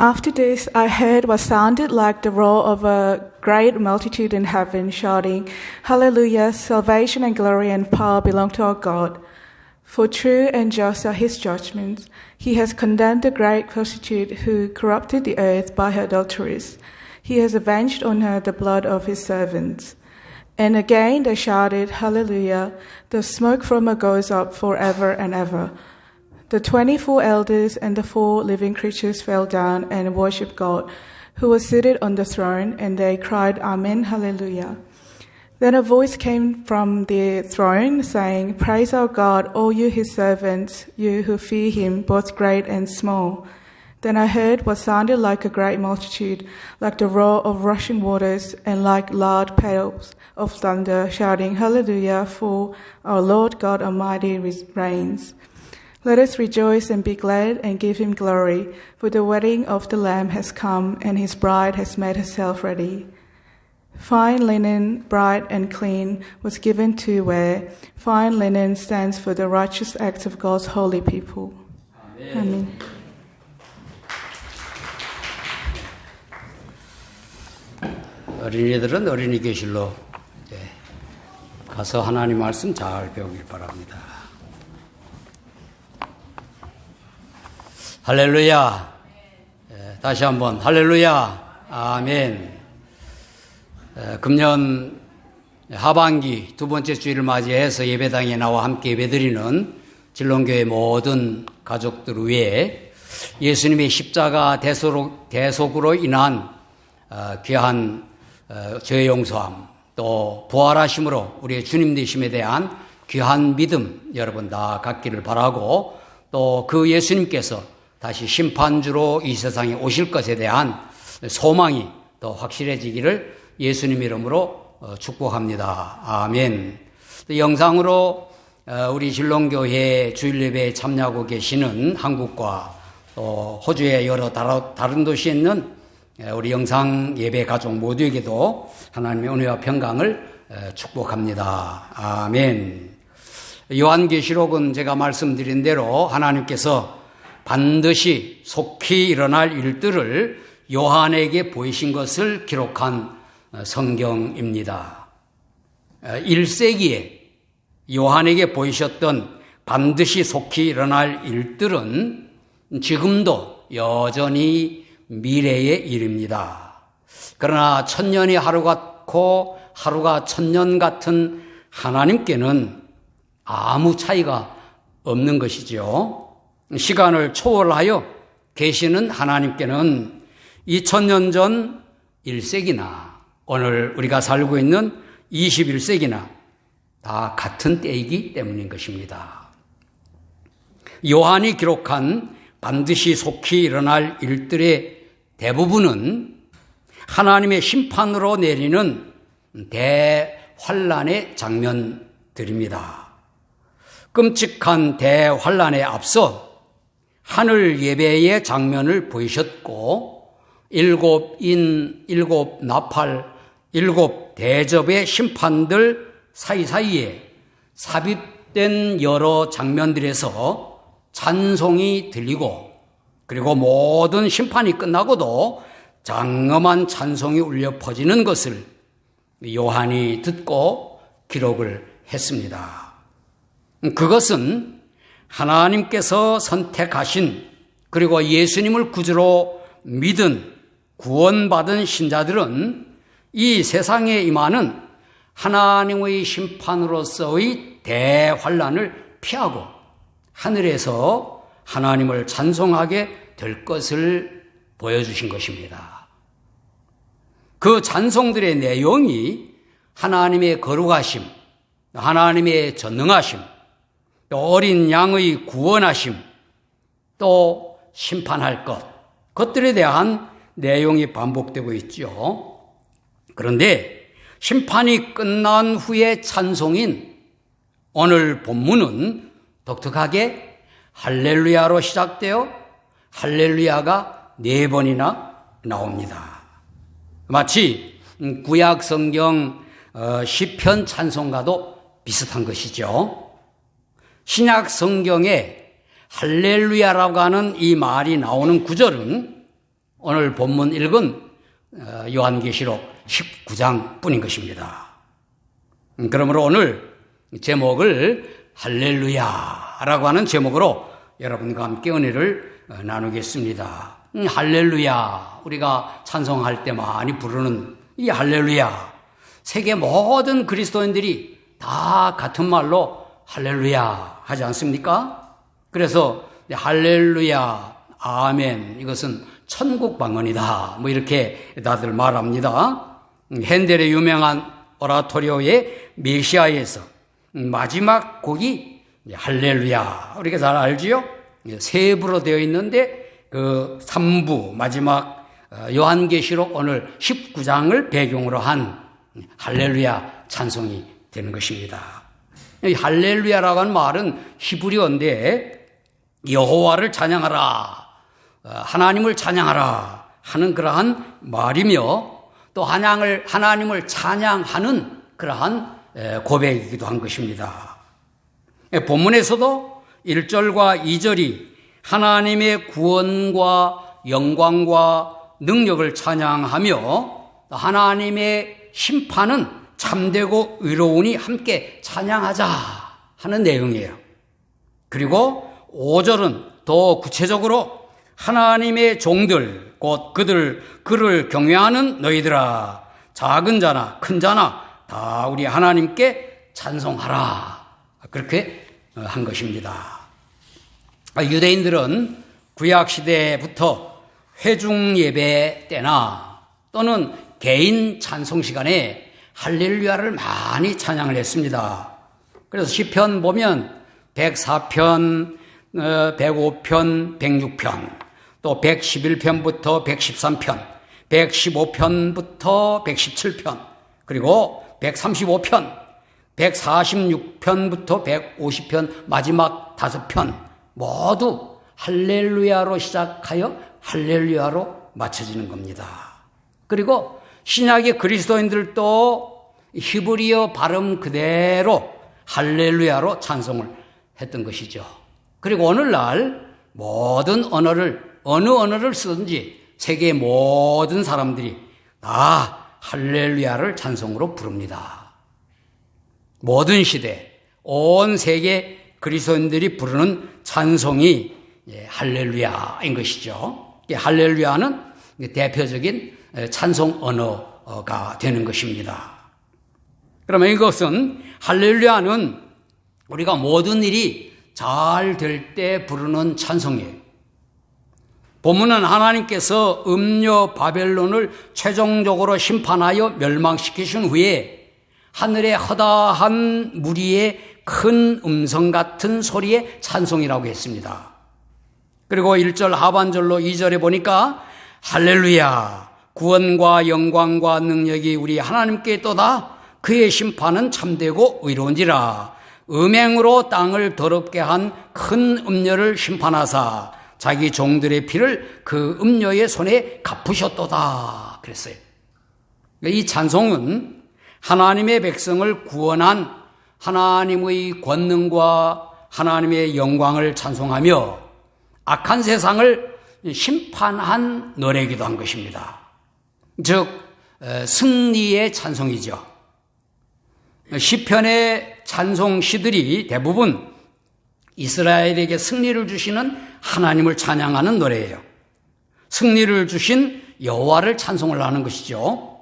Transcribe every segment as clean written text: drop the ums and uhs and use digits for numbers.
After this, I heard what sounded like the roar of a great multitude in heaven, shouting, Hallelujah! Salvation and glory and power belong to our God. For true and just are his judgments. He has condemned the great prostitute who corrupted the earth by her adulteries. He has avenged on her the blood of his servants. And again they shouted, Hallelujah! The smoke from her goes up forever and ever. The 24 elders and the 4 living creatures fell down and worshipped God, who was seated on the throne, and they cried, Amen, Hallelujah. Then a voice came from the throne, saying, Praise our God, all you his servants, you who fear him, both great and small. Then I heard what sounded like a great multitude, like the roar of rushing waters, and like loud peals of thunder, shouting, Hallelujah, for our Lord God Almighty reigns. Let us rejoice and be glad and give him glory, for the wedding of the Lamb has come, and his bride has made herself ready. Fine linen, bright and clean, was given to wear. Fine linen stands for the righteous acts of God's holy people. Amen. 어린이들은 어린이 교실로 가서 하나님 말씀 잘 배우길 바랍니다. 할렐루야. 다시 한번 할렐루야. 아멘. 금년 하반기 두 번째 주일을 맞이해서 예배당에 나와 함께 예배드리는 진롱교회 모든 가족들 위해 예수님의 십자가 대속으로 인한 귀한 죄 용서함, 또 부활하심으로 우리의 주님 되심에 대한 귀한 믿음 여러분 다 갖기를 바라고, 또 그 예수님께서 다시 심판주로 이 세상에 오실 것에 대한 소망이 더 확실해지기를 예수님 이름으로 축복합니다. 아멘. 영상으로 우리 진롱교회 주일예배에 참여하고 계시는 한국과 또 호주의 여러 다른 도시에 있는 우리 영상 예배 가족 모두에게도 하나님의 은혜와 평강을 축복합니다. 아멘. 요한계시록은 제가 말씀드린 대로 하나님께서 반드시 속히 일어날 일들을 요한에게 보이신 것을 기록한 성경입니다. 1세기에 요한에게 보이셨던 반드시 속히 일어날 일들은 지금도 여전히 미래의 일입니다. 그러나 천년이 하루 같고 하루가 천년 같은 하나님께는 아무 차이가 없는 것이죠. 시간을 초월하여 계시는 하나님께는 2000년 전 1세기나 오늘 우리가 살고 있는 21세기나 다 같은 때이기 때문인 것입니다. 요한이 기록한 반드시 속히 일어날 일들의 대부분은 하나님의 심판으로 내리는 대환란의 장면들입니다. 끔찍한 대환란에 앞서 하늘 예배의 장면을 보이셨고, 7인, 7나팔, 7대접의 심판들 사이사이에 삽입된 여러 장면들에서 찬송이 들리고, 그리고 모든 심판이 끝나고도 장엄한 찬송이 울려 퍼지는 것을 요한이 듣고 기록을 했습니다. 그것은 하나님께서 선택하신, 그리고 예수님을 구주로 믿은 구원받은 신자들은 이 세상에 임하는 하나님의 심판으로서의 대환란을 피하고 하늘에서 하나님을 찬송하게 될 것을 보여주신 것입니다. 그 찬송들의 내용이 하나님의 거룩하심, 하나님의 전능하심, 또 어린 양의 구원하심, 또 심판할 것들에 대한 내용이 반복되고 있죠. 그런데 심판이 끝난 후의 찬송인 오늘 본문은 독특하게 할렐루야로 시작되어 할렐루야가 4번이나 나옵니다. 마치 구약 성경 시편 찬송가도 비슷한 것이죠. 신약 성경에 할렐루야라고 하는 이 말이 나오는 구절은 오늘 본문 읽은 요한계시록 19장 뿐인 것입니다. 그러므로 오늘 제목을 할렐루야라고 하는 제목으로 여러분과 함께 은혜를 나누겠습니다. 할렐루야, 우리가 찬송할 때 많이 부르는 이 할렐루야, 세계 모든 그리스도인들이 다 같은 말로 할렐루야 하지 않습니까? 그래서 할렐루야, 아멘, 이것은 천국 방언이다, 뭐 이렇게 다들 말합니다. 핸델의 유명한 오라토리오의 메시아에서 마지막 곡이 할렐루야, 우리가 잘 알지요? 세 부로 되어 있는데 그 3부 마지막 요한계시록 오늘 19장을 배경으로 한 할렐루야 찬송이 되는 것입니다. 이 할렐루야라고 하는 말은 히브리어인데 여호와를 찬양하라, 하나님을 찬양하라 하는 그러한 말이며 또 하나님을 찬양하는 그러한 고백이기도 한 것입니다. 본문에서도 1절과 2절이 하나님의 구원과 영광과 능력을 찬양하며 하나님의 심판은 참되고 의로우니 함께 찬양하자 하는 내용이에요. 그리고 5절은 더 구체적으로 하나님의 종들 곧 그를 경외하는 너희들아, 작은 자나 큰 자나 다 우리 하나님께 찬송하라, 그렇게 한 것입니다. 유대인들은 구약시대부터 회중 예배 때나 또는 개인 찬송 시간에 할렐루야를 많이 찬양을 했습니다. 그래서 시편 보면 104편, 105편, 106편, 또 111편부터 113편, 115편부터 117편, 그리고 135편, 146편부터 150편 마지막 5편 모두 할렐루야로 시작하여 할렐루야로 맞춰지는 겁니다. 그리고 신약의 그리스도인들도 히브리어 발음 그대로 할렐루야로 찬송을 했던 것이죠. 그리고 오늘날 모든 언어를 어느 언어를 쓰든지 세계 모든 사람들이 다 할렐루야를 찬송으로 부릅니다. 모든 시대, 온 세계 그리스도인들이 부르는 찬송이 할렐루야인 것이죠. 할렐루야는 대표적인 찬송 언어가 되는 것입니다. 그러면 이것은 할렐루야는 우리가 모든 일이 잘 될 때 부르는 찬송이에요. 본문은 하나님께서 음녀 바벨론을 최종적으로 심판하여 멸망시키신 후에 하늘의 허다한 무리의 큰 음성 같은 소리의 찬송이라고 했습니다. 그리고 1절 하반절로 2절에 보니까 할렐루야, 구원과 영광과 능력이 우리 하나님께 있도다. 그의 심판은 참되고 의로운지라. 음행으로 땅을 더럽게 한 큰 음녀를 심판하사 자기 종들의 피를 그 음녀의 손에 갚으셨도다 그랬어요. 이 찬송은 하나님의 백성을 구원한 하나님의 권능과 하나님의 영광을 찬송하며 악한 세상을 심판한 노래이기도 한 것입니다. 즉 승리의 찬송이죠. 시편의 찬송시들이 대부분 이스라엘에게 승리를 주시는 하나님을 찬양하는 노래예요. 승리를 주신 여호와를 찬송을 하는 것이죠.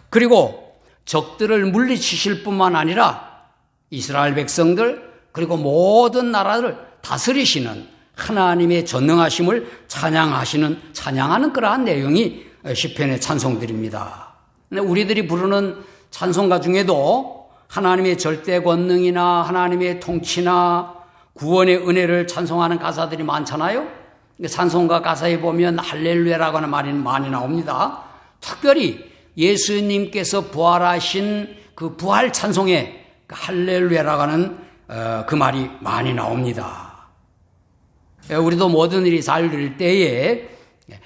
그리고 적들을 물리치실 뿐만 아니라 이스라엘 백성들 그리고 모든 나라를 다스리시는 하나님의 전능하심을 찬양하는 그러한 내용이 시편의 찬송들입니다. 우리들이 부르는 찬송가 중에도 하나님의 절대 권능이나 하나님의 통치나 구원의 은혜를 찬송하는 가사들이 많잖아요. 찬송가 가사에 보면 할렐루야라고 하는 말이 많이 나옵니다. 특별히 예수님께서 부활하신 그 부활 찬송에 할렐루야라고 하는 그 말이 많이 나옵니다. 우리도 모든 일이 잘 될 때에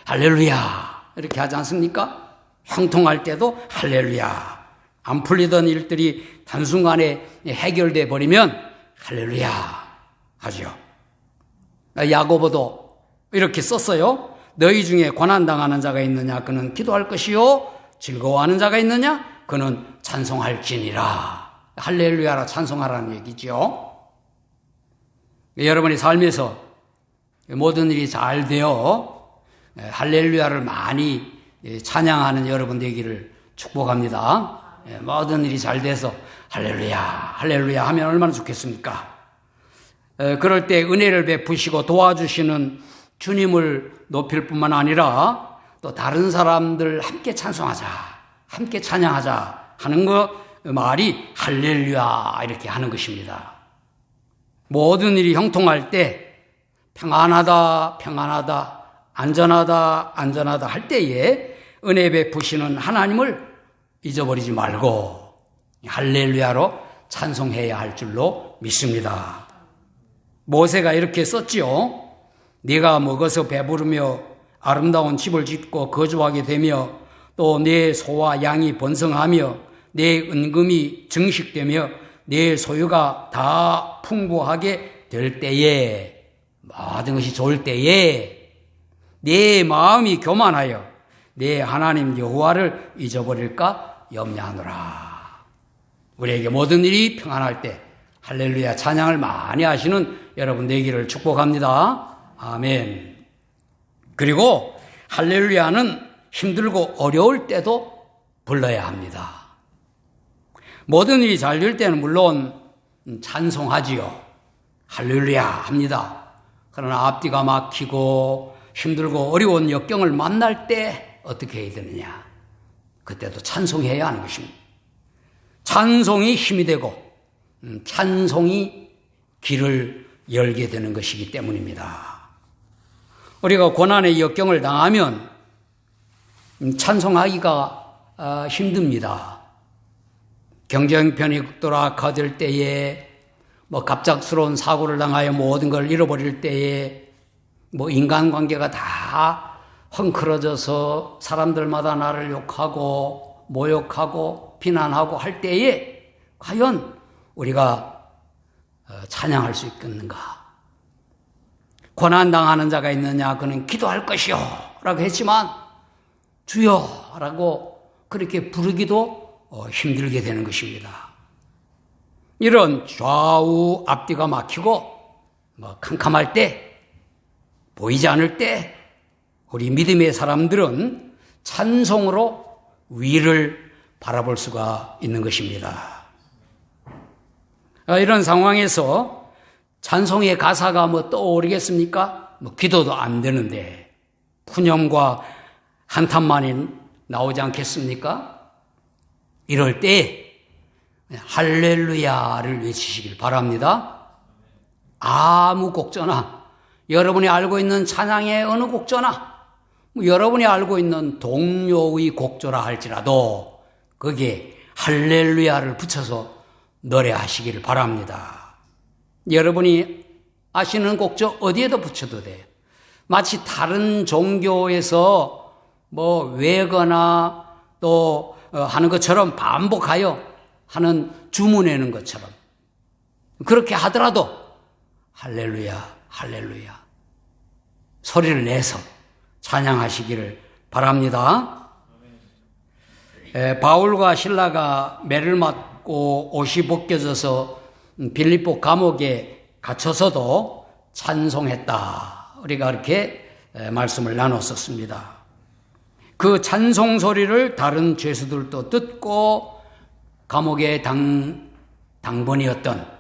할렐루야 이렇게 하지 않습니까? 형통할 때도 할렐루야. 안 풀리던 일들이 단순간에 해결돼 버리면 할렐루야 하죠. 야고보도 이렇게 썼어요. 너희 중에 고난당하는 자가 있느냐? 그는 기도할 것이요. 즐거워하는 자가 있느냐? 그는 찬송할지니라. 할렐루야라 찬송하라는 얘기죠. 여러분의 삶에서 모든 일이 잘 되어 할렐루야를 많이 찬양하는 여러분 되기를 축복합니다. 모든 일이 잘 돼서 할렐루야 할렐루야 하면 얼마나 좋겠습니까? 그럴 때 은혜를 베푸시고 도와주시는 주님을 높일 뿐만 아니라 또 다른 사람들 함께 찬송하자, 함께 찬양하자 하는 말이 할렐루야 이렇게 하는 것입니다. 모든 일이 형통할 때 평안하다 평안하다 안전하다 안전하다 할 때에 은혜 베푸시는 하나님을 잊어버리지 말고 할렐루야로 찬송해야 할 줄로 믿습니다. 모세가 이렇게 썼지요. 네가 먹어서 배부르며 아름다운 집을 짓고 거주하게 되며 또 내 소와 양이 번성하며 내 은금이 증식되며 내 소유가 다 풍부하게 될 때에 모든 것이 좋을 때에 내 마음이 교만하여 내 하나님 여호와를 잊어버릴까 염려하노라. 우리에게 모든 일이 평안할 때 할렐루야 찬양을 많이 하시는 여러분 되기를 축복합니다. 아멘. 그리고 할렐루야는 힘들고 어려울 때도 불러야 합니다. 모든 일이 잘 될 때는 물론 찬송하지요. 할렐루야 합니다. 그러나 앞뒤가 막히고 힘들고 어려운 역경을 만날 때 어떻게 해야 되느냐? 그때도 찬송해야 하는 것입니다. 찬송이 힘이 되고 찬송이 길을 열게 되는 것이기 때문입니다. 우리가 고난의 역경을 당하면 찬송하기가 힘듭니다. 경제형편이 극도로 악화될 때에 갑작스러운 사고를 당하여 모든 걸 잃어버릴 때에 인간관계가 다 헝클어져서 사람들마다 나를 욕하고 모욕하고 비난하고 할 때에 과연 우리가 찬양할 수 있겠는가? 고난당하는 자가 있느냐? 그는 기도할 것이요 라고 했지만 주여 라고 그렇게 부르기도 힘들게 되는 것입니다. 이런 좌우 앞뒤가 막히고 캄캄할 때, 보이지 않을 때 우리 믿음의 사람들은 찬송으로 위를 바라볼 수가 있는 것입니다. 이런 상황에서 찬송의 가사가 떠오르겠습니까? 기도도 안 되는데 푸념과 한탄만이 나오지 않겠습니까? 이럴 때 할렐루야를 외치시길 바랍니다. 아무 곡조나 여러분이 알고 있는 찬양의 어느 곡조나 여러분이 알고 있는 동료의 곡조라 할지라도 거기에 할렐루야를 붙여서 노래하시기를 바랍니다. 여러분이 아시는 곡조 어디에도 붙여도 돼요. 마치 다른 종교에서 외거나 또 하는 것처럼 반복하여 하는 주문하는 것처럼 그렇게 하더라도 할렐루야 할렐루야 소리를 내서 찬양하시기를 바랍니다. 바울과 실라가 매를 맞고 옷이 벗겨져서 빌립보 감옥에 갇혀서도 찬송했다. 우리가 이렇게 말씀을 나눴었습니다. 그 찬송 소리를 다른 죄수들도 듣고 감옥의 당번이었던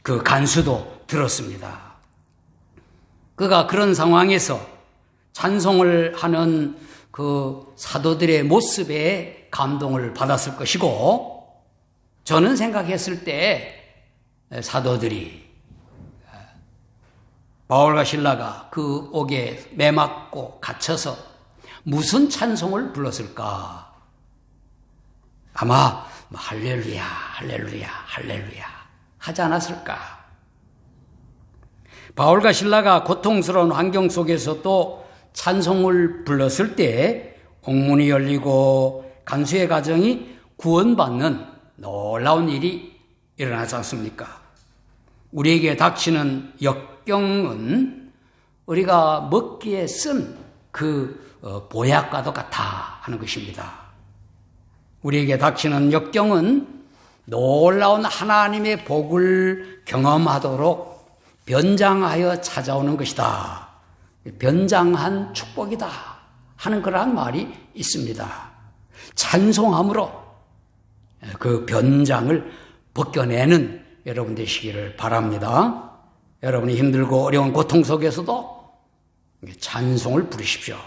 그 간수도 들었습니다. 그가 그런 상황에서 찬송을 하는 그 사도들의 모습에 감동을 받았을 것이고 저는 생각했을 때 사도들이 바울과 실라가 그 옥에 매맞고 갇혀서 무슨 찬송을 불렀을까? 아마 할렐루야 할렐루야 할렐루야 하지 않았을까? 바울과 실라가 고통스러운 환경 속에서도 찬송을 불렀을 때 옥문이 열리고 간수의 가정이 구원받는 놀라운 일이 일어나지 않습니까? 우리에게 닥치는 역경은 우리가 먹기에 쓴 그 보약과도 같아 하는 것입니다. 우리에게 닥치는 역경은 놀라운 하나님의 복을 경험하도록 변장하여 찾아오는 것이다. 변장한 축복이다 하는 그러한 말이 있습니다. 찬송함으로 그 변장을 벗겨내는 여러분 되시기를 바랍니다. 여러분이 힘들고 어려운 고통 속에서도 찬송을 부르십시오.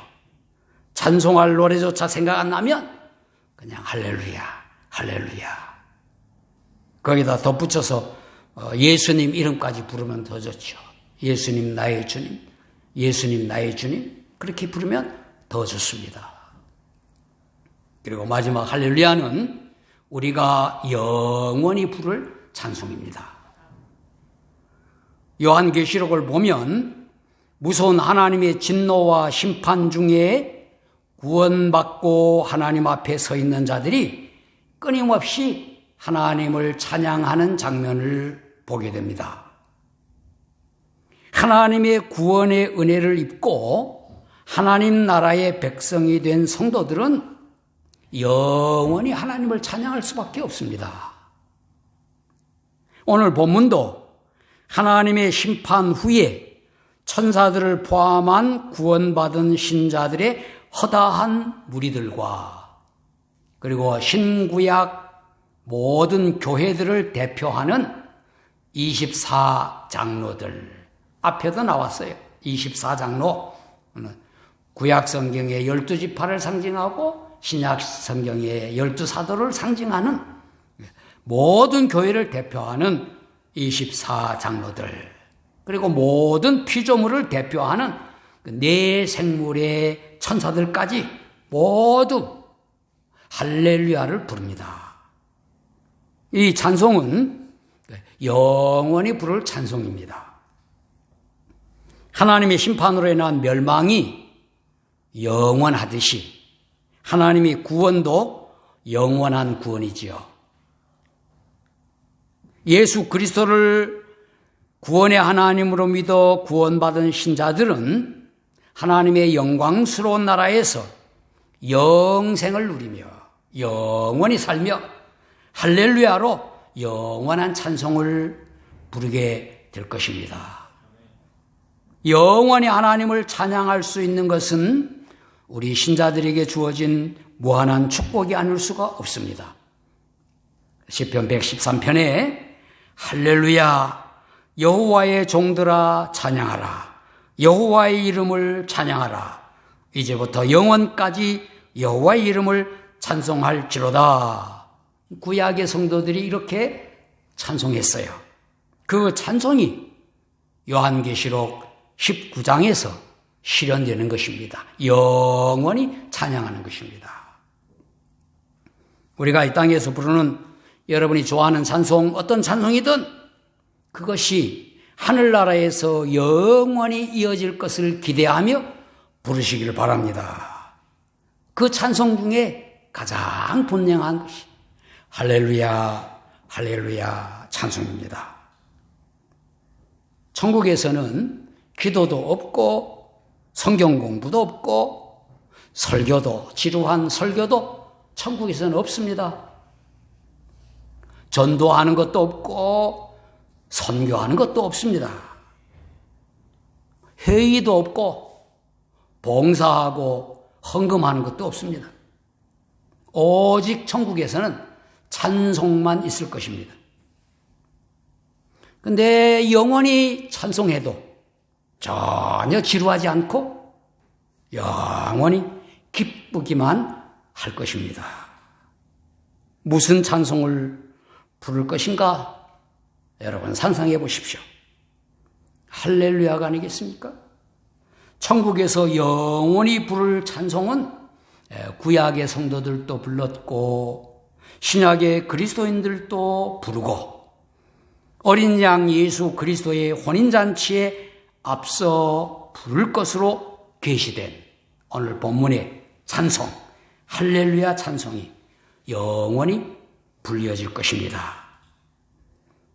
찬송할 노래조차 생각 안 나면 그냥 할렐루야, 할렐루야. 거기다 덧붙여서 예수님 이름까지 부르면 더 좋죠. 예수님 나의 주님, 예수님 나의 주님, 그렇게 부르면 더 좋습니다. 그리고 마지막 할렐루야는 우리가 영원히 부를 찬송입니다. 요한계시록을 보면 무서운 하나님의 진노와 심판 중에 구원받고 하나님 앞에 서 있는 자들이 끊임없이 하나님을 찬양하는 장면을 보게 됩니다. 하나님의 구원의 은혜를 입고 하나님 나라의 백성이 된 성도들은 영원히 하나님을 찬양할 수밖에 없습니다. 오늘 본문도 하나님의 심판 후에 천사들을 포함한 구원받은 신자들의 허다한 무리들과 그리고 신구약 모든 교회들을 대표하는 24장로들 앞에도 나왔어요. 24장로 구약 성경의 12지파를 상징하고 신약 성경의 12사도를 상징하는 모든 교회를 대표하는 24장로들 그리고 모든 피조물을 대표하는 네 생물의 천사들까지 모두 할렐루야를 부릅니다. 이 찬송은 영원히 부를 찬송입니다. 하나님의 심판으로 인한 멸망이 영원하듯이 하나님의 구원도 영원한 구원이지요. 예수 그리스도를 구원의 하나님으로 믿어 구원받은 신자들은 하나님의 영광스러운 나라에서 영생을 누리며 영원히 살며 할렐루야로 영원한 찬송을 부르게 될 것입니다. 영원히 하나님을 찬양할 수 있는 것은 우리 신자들에게 주어진 무한한 축복이 아닐 수가 없습니다. 시편 113편에 할렐루야 여호와의 종들아 찬양하라. 여호와의 이름을 찬양하라. 이제부터 영원까지 여호와의 이름을 찬송할지로다. 구약의 성도들이 이렇게 찬송했어요. 그 찬송이 요한계시록 19장에서 실현되는 것입니다. 영원히 찬양하는 것입니다. 우리가 이 땅에서 부르는 여러분이 좋아하는 찬송, 어떤 찬송이든 그것이 하늘나라에서 영원히 이어질 것을 기대하며 부르시기를 바랍니다. 그 찬송 중에 가장 분명한 것이 할렐루야, 할렐루야 찬송입니다. 천국에서는 기도도 없고 성경 공부도 없고 설교도, 지루한 설교도 천국에서는 없습니다. 전도하는 것도 없고 선교하는 것도 없습니다. 회의도 없고 봉사하고 헌금하는 것도 없습니다. 오직 천국에서는 찬송만 있을 것입니다. 근데 영원히 찬송해도 전혀 지루하지 않고 영원히 기쁘기만 할 것입니다. 무슨 찬송을 부를 것인가? 여러분 상상해 보십시오. 할렐루야가 아니겠습니까? 천국에서 영원히 부를 찬송은 구약의 성도들도 불렀고 신약의 그리스도인들도 부르고 어린 양 예수 그리스도의 혼인잔치에 앞서 부를 것으로 계시된 오늘 본문의 찬송, 할렐루야 찬송이 영원히 불려질 것입니다.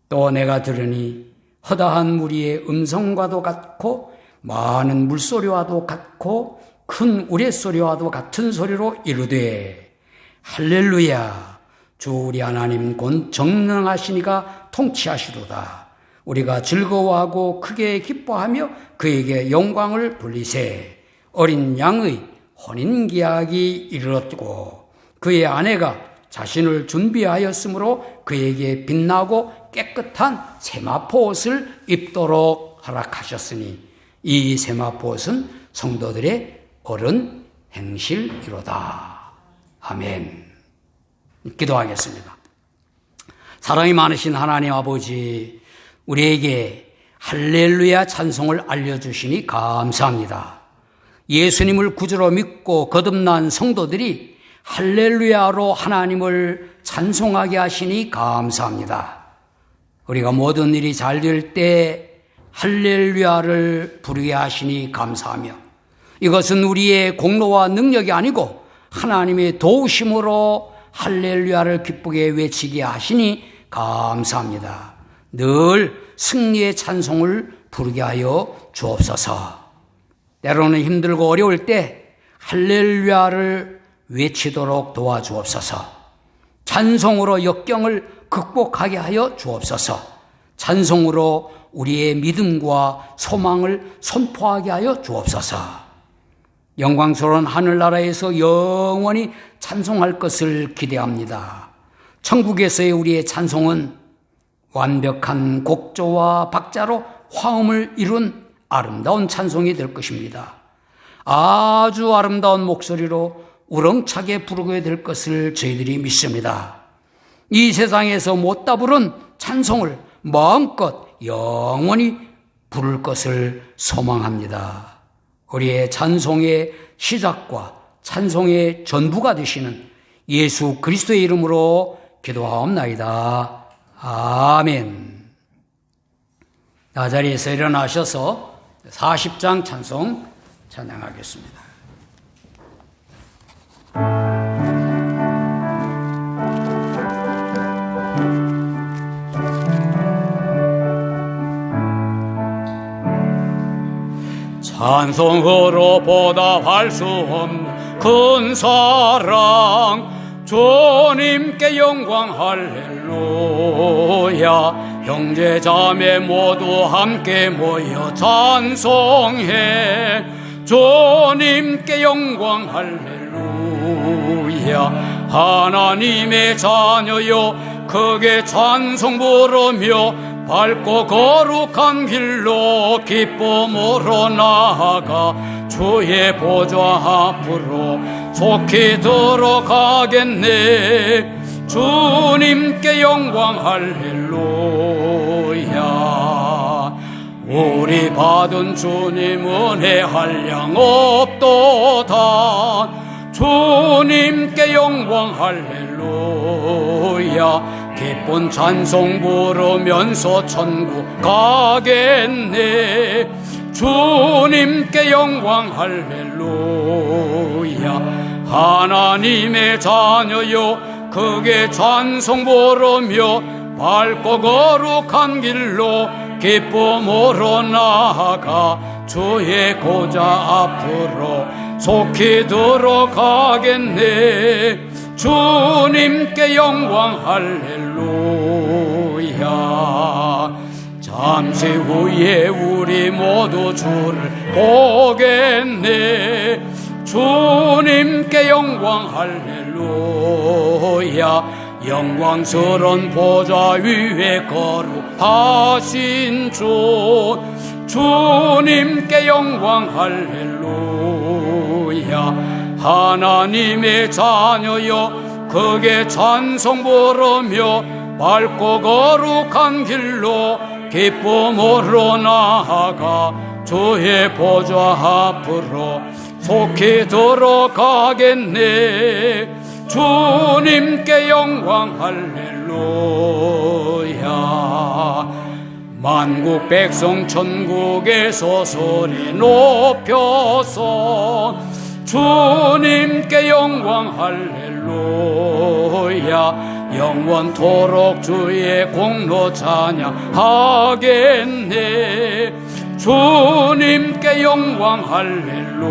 또 내가 들으니 허다한 무리의 음성과도 같고 많은 물소리와도 같고 큰 우레소리와도 같은 소리로 이르되 할렐루야 주 우리 하나님 곧 정능하시니가 통치하시도다. 우리가 즐거워하고 크게 기뻐하며 그에게 영광을 돌리세. 어린 양의 혼인기약이 이르렀고 그의 아내가 자신을 준비하였으므로 그에게 빛나고 깨끗한 세마포 옷을 입도록 허락하셨으니 이 세마포 옷은 성도들의 어른 행실이로다. 아멘. 기도하겠습니다. 사랑이 많으신 하나님 아버지, 우리에게 할렐루야 찬송을 알려주시니 감사합니다. 예수님을 구주로 믿고 거듭난 성도들이 할렐루야로 하나님을 찬송하게 하시니 감사합니다. 우리가 모든 일이 잘 될 때 할렐루야를 부르게 하시니 감사하며 이것은 우리의 공로와 능력이 아니고 하나님의 도우심으로 할렐루야를 기쁘게 외치게 하시니 감사합니다. 늘 승리의 찬송을 부르게 하여 주옵소서. 때로는 힘들고 어려울 때 할렐루야를 외치도록 도와주옵소서. 찬송으로 역경을 극복하게 하여 주옵소서. 찬송으로 우리의 믿음과 소망을 선포하게 하여 주옵소서. 영광스러운 하늘나라에서 영원히 찬송할 것을 기대합니다. 천국에서의 우리의 찬송은 완벽한 곡조와 박자로 화음을 이룬 아름다운 찬송이 될 것입니다. 아주 아름다운 목소리로 우렁차게 부르게 될 것을 저희들이 믿습니다. 이 세상에서 못다 부른 찬송을 마음껏 영원히 부를 것을 소망합니다. 우리의 찬송의 시작과 찬송의 전부가 되시는 예수 그리스도의 이름으로 기도하옵나이다. 아멘. 자리에서 일어나셔서 40장 찬송 찬양하겠습니다. 찬송으로 보답할 수 없는 큰 사랑 주님께 영광 할렐루야. 형제 자매 모두 함께 모여 찬송해 주님께 영광 할렐루야. 하나님의 자녀여 크게 찬송 부르며 밝고 거룩한 길로 기쁨으로 나아가 주의 보좌 앞으로 속히 들어가겠네. 주님께 영광 할렐루야. 우리 받은 주님 은혜 한량 없도다. 주님께 영광 할렐루야. 기쁜 찬송 부르면서 천국 가겠네. 주님께 영광 할렐루야. 하나님의 자녀여 크게 찬송 부르며 밝고 거룩한 길로 기쁨으로 나아가 주의 보좌 앞으로 속히 들어가겠네. 주님께 영광 할렐루야. 잠시 후에 우리 모두 주를 보겠네. 주님께 영광 할렐루야. 영광스러운 보좌 위에 거룩하신 주 주님께 영광 할렐루야. 하나님의 자녀여 크게 찬송 부르며 밝고 거룩한 길로 기쁨으로 나아가 주의 보좌 앞으로 속히 들어가겠네. 주님께 영광 할렐루야. 만국 백성 천국에서 소리 높여서 주님께 영광 할렐루야. 영원토록 주의 공로 찬양하겠네. 주님께 영광 할렐루야.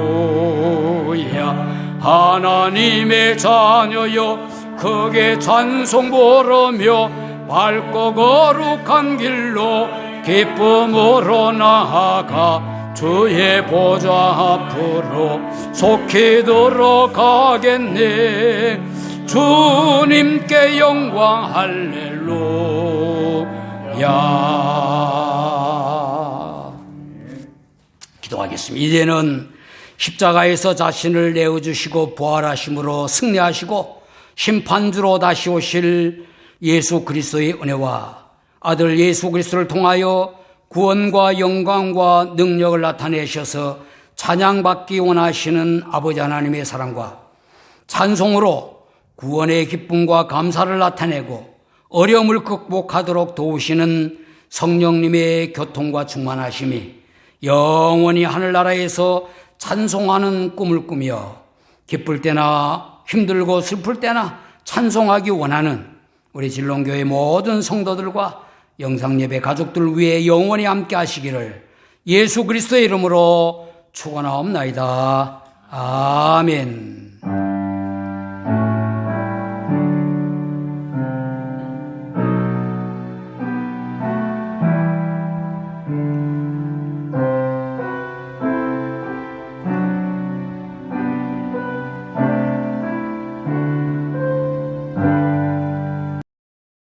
하나님의 자녀여 크게 찬송 부르며 밝고 거룩한 길로 기쁨으로 나아가 주의 보좌 앞으로 속히 들어가겠네. 주님께 영광 할렐루야. 기도하겠습니다. 이제는 십자가에서 자신을 내어주시고 부활하심으로 승리하시고 심판주로 다시 오실 예수 그리스도의 은혜와 아들 예수 그리스도를 통하여 구원과 영광과 능력을 나타내셔서 찬양받기 원하시는 아버지 하나님의 사랑과 찬송으로 구원의 기쁨과 감사를 나타내고 어려움을 극복하도록 도우시는 성령님의 교통과 충만하심이 영원히 하늘나라에서 찬송하는 꿈을 꾸며 기쁠 때나 힘들고 슬플 때나 찬송하기 원하는 우리 진롱교회 모든 성도들과 영상예배 가족들 위해 영원히 함께 하시기를 예수 그리스도의 이름으로 축원하옵나이다. 아멘.